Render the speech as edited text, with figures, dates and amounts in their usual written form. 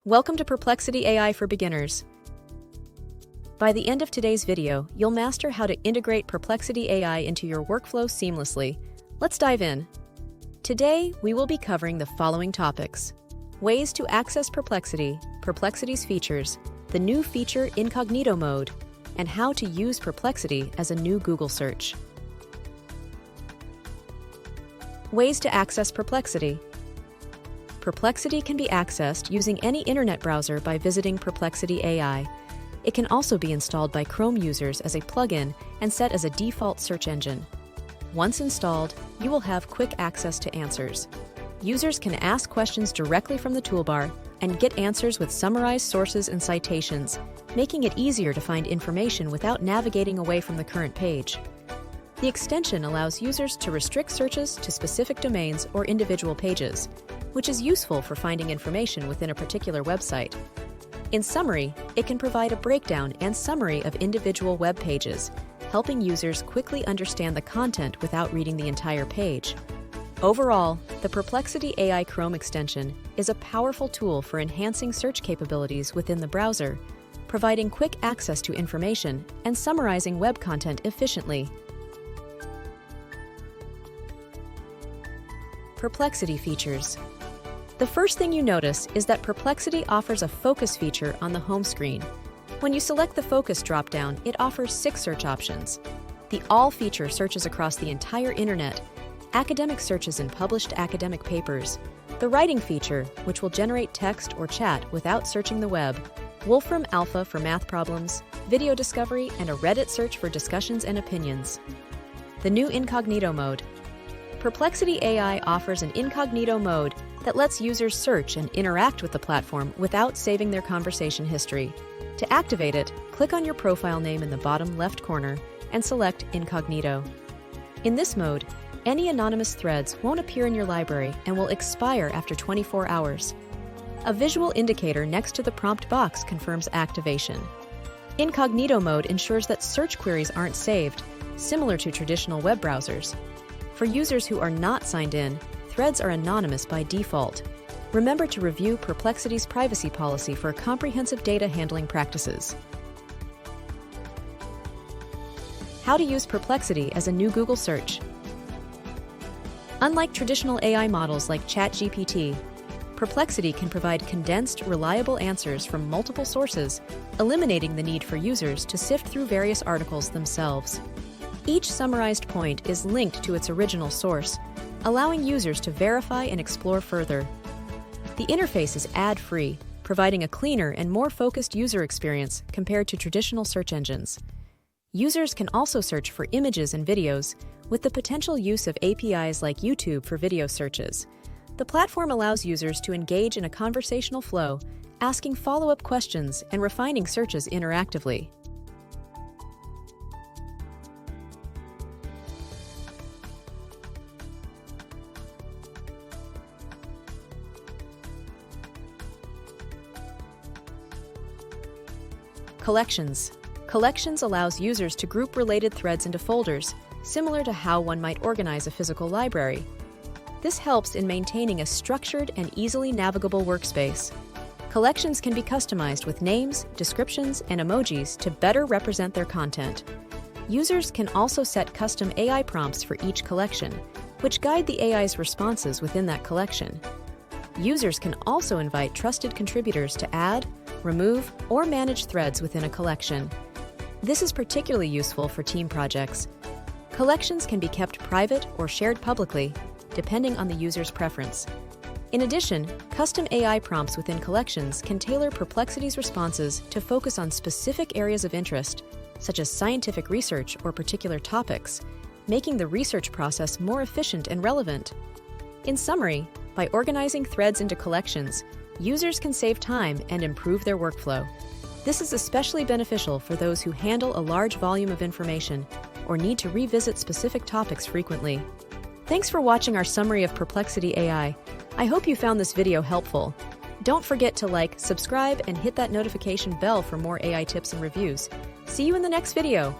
Welcome to Perplexity AI for Beginners. By the end of today's video, you'll master how to integrate Perplexity AI into your workflow seamlessly. Let's dive in. Today, we will be covering the following topics: ways to access Perplexity, Perplexity's features, the new feature Incognito Mode, and how to use Perplexity as a new Google search. Ways to access Perplexity. Perplexity can be accessed using any internet browser by visiting Perplexity AI. It can also be installed by Chrome users as a plugin and set as a default search engine. Once installed, you will have quick access to answers. Users can ask questions directly from the toolbar and get answers with summarized sources and citations, making it easier to find information without navigating away from the current page. The extension allows users to restrict searches to specific domains or individual pages, which is useful for finding information within a particular website. In summary, it can provide a breakdown and summary of individual web pages, helping users quickly understand the content without reading the entire page. Overall, the Perplexity AI Chrome extension is a powerful tool for enhancing search capabilities within the browser, providing quick access to information and summarizing web content efficiently. Perplexity features. The first thing you notice is that Perplexity offers a focus feature on the home screen. When you select the focus dropdown, it offers 6 search options. The All feature searches across the entire internet, academic searches in published academic papers, the Writing feature, which will generate text or chat without searching the web, Wolfram Alpha for math problems, video discovery, and a Reddit search for discussions and opinions. The new Incognito Mode. Perplexity AI offers an incognito mode that lets users search and interact with the platform without saving their conversation history. To activate it, click on your profile name in the bottom left corner and select Incognito. In this mode, any anonymous threads won't appear in your library and will expire after 24 hours. A visual indicator next to the prompt box confirms activation. Incognito mode ensures that search queries aren't saved, similar to traditional web browsers. For users who are not signed in, threads are anonymous by default. Remember to review Perplexity's privacy policy for comprehensive data handling practices. How to use Perplexity as a new Google search. Unlike traditional AI models like ChatGPT, Perplexity can provide condensed, reliable answers from multiple sources, eliminating the need for users to sift through various articles themselves. Each summarized point is linked to its original source, allowing users to verify and explore further. The interface is ad-free, providing a cleaner and more focused user experience compared to traditional search engines. Users can also search for images and videos, with the potential use of APIs like YouTube for video searches. The platform allows users to engage in a conversational flow, asking follow-up questions and refining searches interactively. Collections. Collections allows users to group related threads into folders, similar to how one might organize a physical library. This helps in maintaining a structured and easily navigable workspace. Collections can be customized with names, descriptions, and emojis to better represent their content. Users can also set custom AI prompts for each collection, which guide the AI's responses within that collection. Users can also invite trusted contributors to add, remove, or manage threads within a collection. This is particularly useful for team projects. Collections can be kept private or shared publicly, depending on the user's preference. In addition, custom AI prompts within collections can tailor Perplexity's responses to focus on specific areas of interest, such as scientific research or particular topics, making the research process more efficient and relevant. In summary, by organizing threads into collections, users can save time and improve their workflow. This is especially beneficial for those who handle a large volume of information or need to revisit specific topics frequently. Thanks for watching our summary of Perplexity AI. I hope you found this video helpful. Don't forget to like, subscribe, and hit that notification bell for more AI tips and reviews. See you in the next video.